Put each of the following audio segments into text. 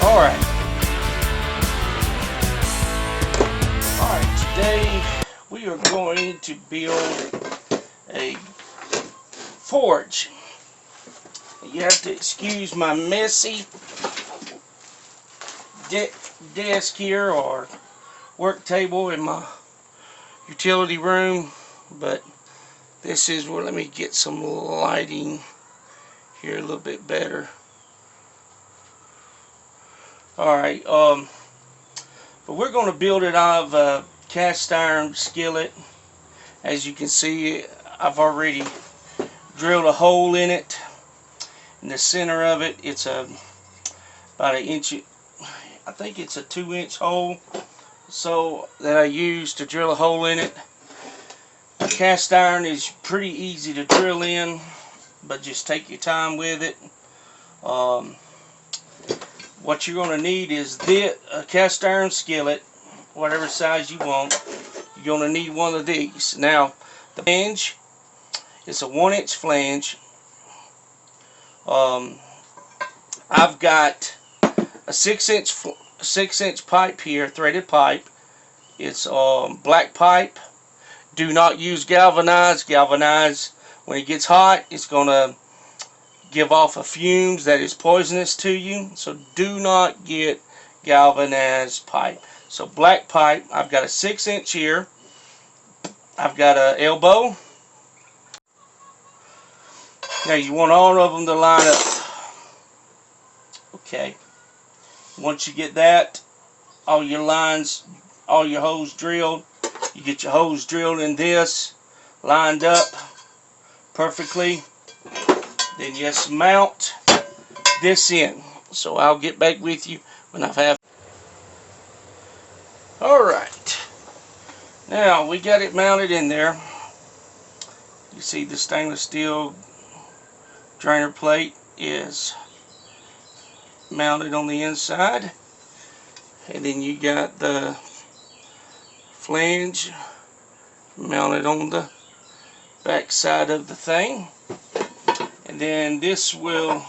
Alright. Today we are going to build a forge. You have to excuse my messy desk here or work table in my utility room, but this is where, let me get some lighting here a little bit better. Alright, but we're going to build it out of a cast iron skillet. As you can see, I've already drilled a hole in it. In the center of it, it's about an inch, I think it's a 2-inch hole, so that I use to drill a hole in it. Cast iron is pretty easy to drill in, but just take your time with it. What you're going to need is a cast iron skillet, whatever size you want. You're going to need one of these. Now, the flange, it's a 1-inch flange. I've got a 6-inch pipe here, threaded pipe. It's black pipe. Do not use galvanized. Galvanized, when it gets hot, it's going to give off a fumes that is poisonous to you. So do not get galvanized pipe. So black pipe. I've got a 6-inch here. I've got an elbow. Now you want all of them to line up. Okay. Once you get that, all your lines, all your holes drilled, you get your holes drilled in this, lined up perfectly. Then you just mount this in. So I'll get back with you when I've had. Alright. Now we got it mounted in there. You see the stainless steel drainer plate is mounted on the inside. And then you got the flange mounted on the back side of the thing. And then this will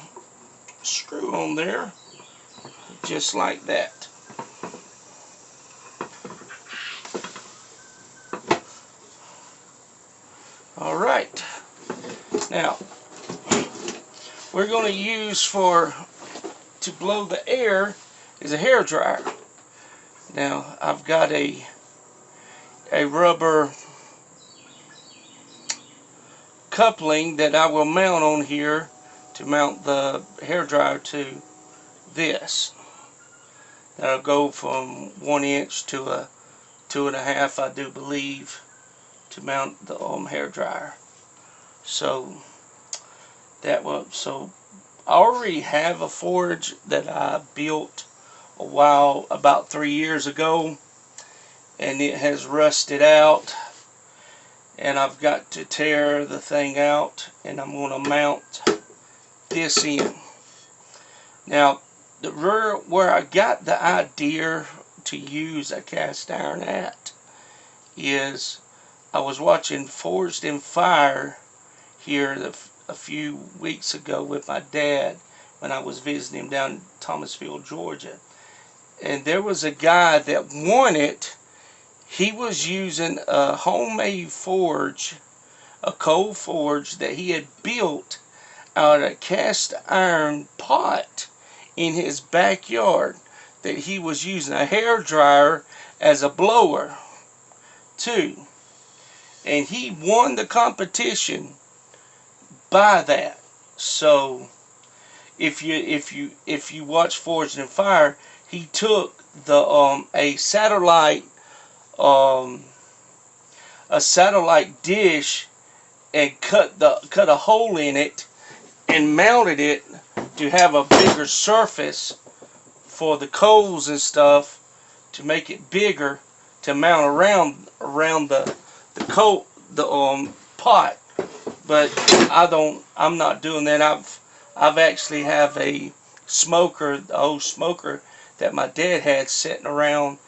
screw on there just like that. Alright, now we're going to use to blow the air is a hairdryer. Now I've got a rubber coupling that I will mount on here to mount the hairdryer to this. That'll go from 1 inch to a 2.5, I do believe, to mount the hairdryer. So I already have a forge that I built about 3 years ago, and it has rusted out, and I've got to tear the thing out, and I'm going to mount this in. Now, where I got the idea to use a cast iron at is I was watching Forged in Fire here a few weeks ago with my dad when I was visiting him down in Thomasville, Georgia. And there was a guy that won it. He was using a homemade forge, a coal forge that he had built out of a cast iron pot in his backyard, that he was using a hairdryer as a blower too. And he won the competition by that. So if you watch Forged in Fire, he took the a satellite dish and cut a hole in it and mounted it to have a bigger surface for the coals and stuff, to make it bigger to mount around the pot. But I'm not doing that. I've actually have a smoker, the old smoker that my dad had sitting around,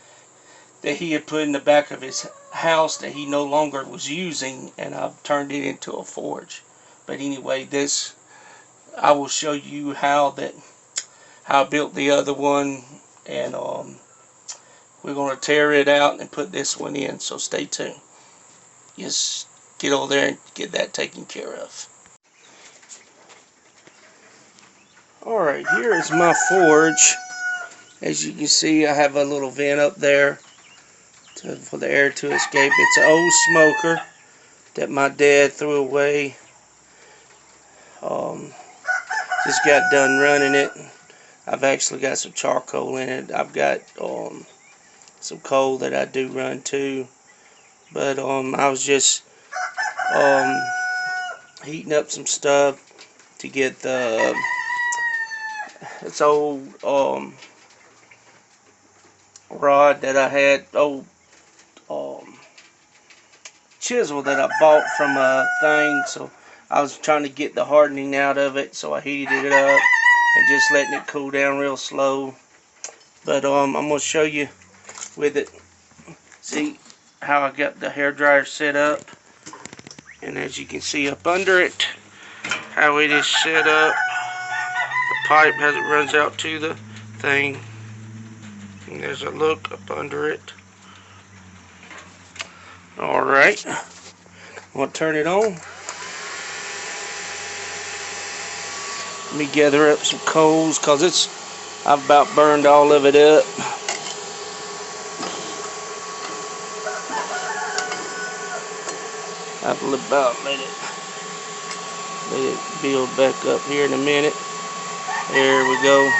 that he had put in the back of his house that he no longer was using, and I've turned it into a forge. But anyway, I will show you how that how I built the other one, and we're going to tear it out and put this one in, so stay tuned. Just get over there and get that taken care of. Alright, here is my forge. As you can see, I have a little vent up there for the air to escape. It's an old smoker that my dad threw away. Just got done running it. I've actually got some charcoal in it. I've got some coal that I do run too. But I was just heating up some stuff to get the this old rod that I had, old chisel that I bought from a thing. So I was trying to get the hardening out of it, so I heated it up and just letting it cool down real slow. But I'm gonna show you with it. See how I got the hairdryer set up, and as you can see up under it, how it is set up. The pipe as it runs out to the thing, and there's a look up under it. Alright, I'm gonna turn it on. Let me gather up some coals, cause I've about burned all of it up. I'll about let it build back up here in a minute. There we go.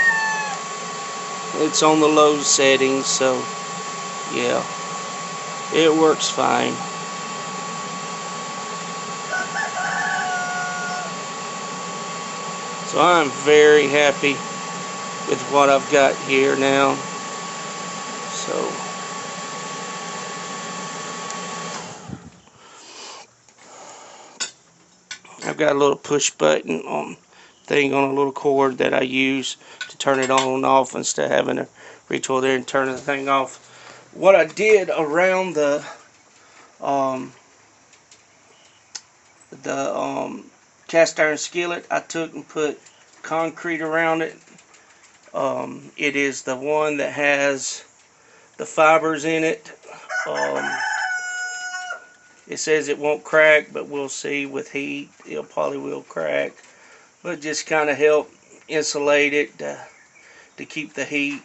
It's on the low settings, so yeah, it works fine. So I'm very happy with what I've got here now. So I've got a little push button thing on a little cord that I use to turn it on and off instead of having to reach over there and turn the thing off. What I did around the cast iron skillet, I took and put concrete around it. It is the one that has the fibers in it. It says it won't crack, but we'll see with heat. It probably will crack. But just kind of help insulate it to keep the heat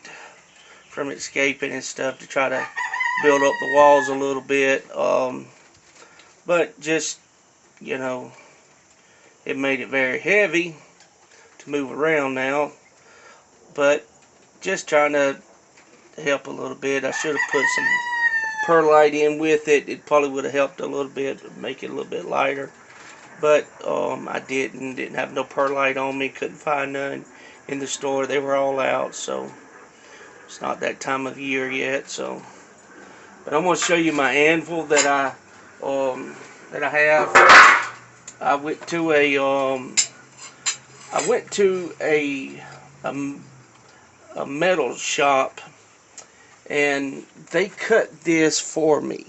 from escaping and stuff, to try to build up the walls a little bit. But just, you know, it made it very heavy to move around now. But just trying to help a little bit. I should have put some perlite in with it. It probably would have helped a little bit, make it a little bit lighter. But I didn't have no perlite on me. Couldn't find none in the store. They were all out, so it's not that time of year yet. So, but I'm going to show you my anvil that I have. I went to a metal shop, and they cut this for me.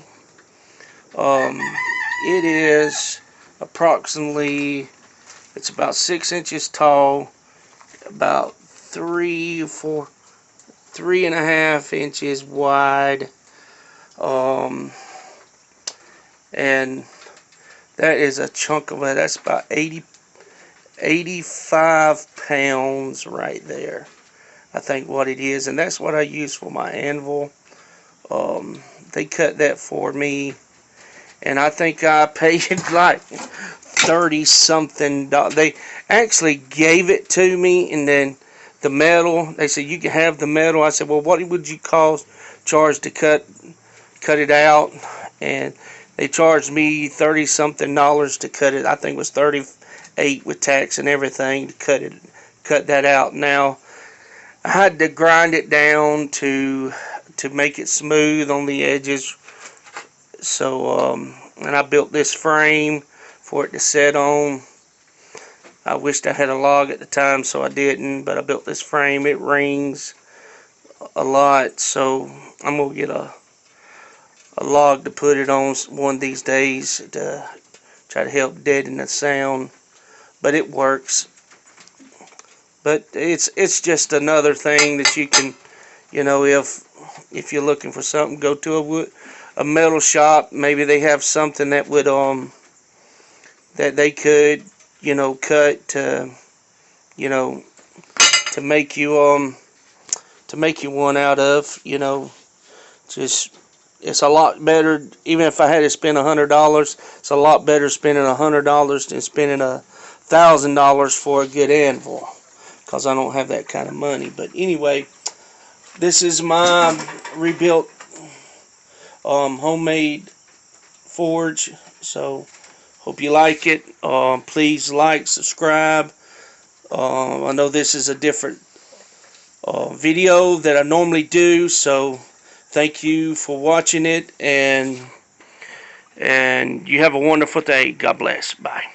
It is approximately, it's about 6 inches tall, about 3.5 inches wide, and that is a chunk of it. That's about 85 pounds right there, I think what it is, and that's what I use for my anvil. They cut that for me, and I think I paid like 30 something. They actually gave it to me, and then the metal, they said you can have the metal. I said, well, what would you charge to cut it out? And they charged me 30 something dollars to cut it. I think it was 38 with tax and everything to cut that out. Now I had to grind it down to make it smooth on the edges. So and I built this frame for it to sit on. I wished I had a log at the time, so I didn't, but I built this frame. It rings a lot, so I'm gonna get a log to put it on one of these days to try to help deaden the sound. But it works. But it's just another thing that you can, you know, if you're looking for something, go to a metal shop. Maybe they have something that would that they could, you know, cut to, you know, to make you one out of, you know. Just, it's a lot better. Even if I had to spend $100, it's a lot better spending $100 than spending $1,000 for a good anvil, because I don't have that kind of money. But anyway, this is my rebuilt homemade forge. So hope you like it. Please like, subscribe. I know this is a different video that I normally do, so thank you for watching it, and you have a wonderful day. God bless. Bye.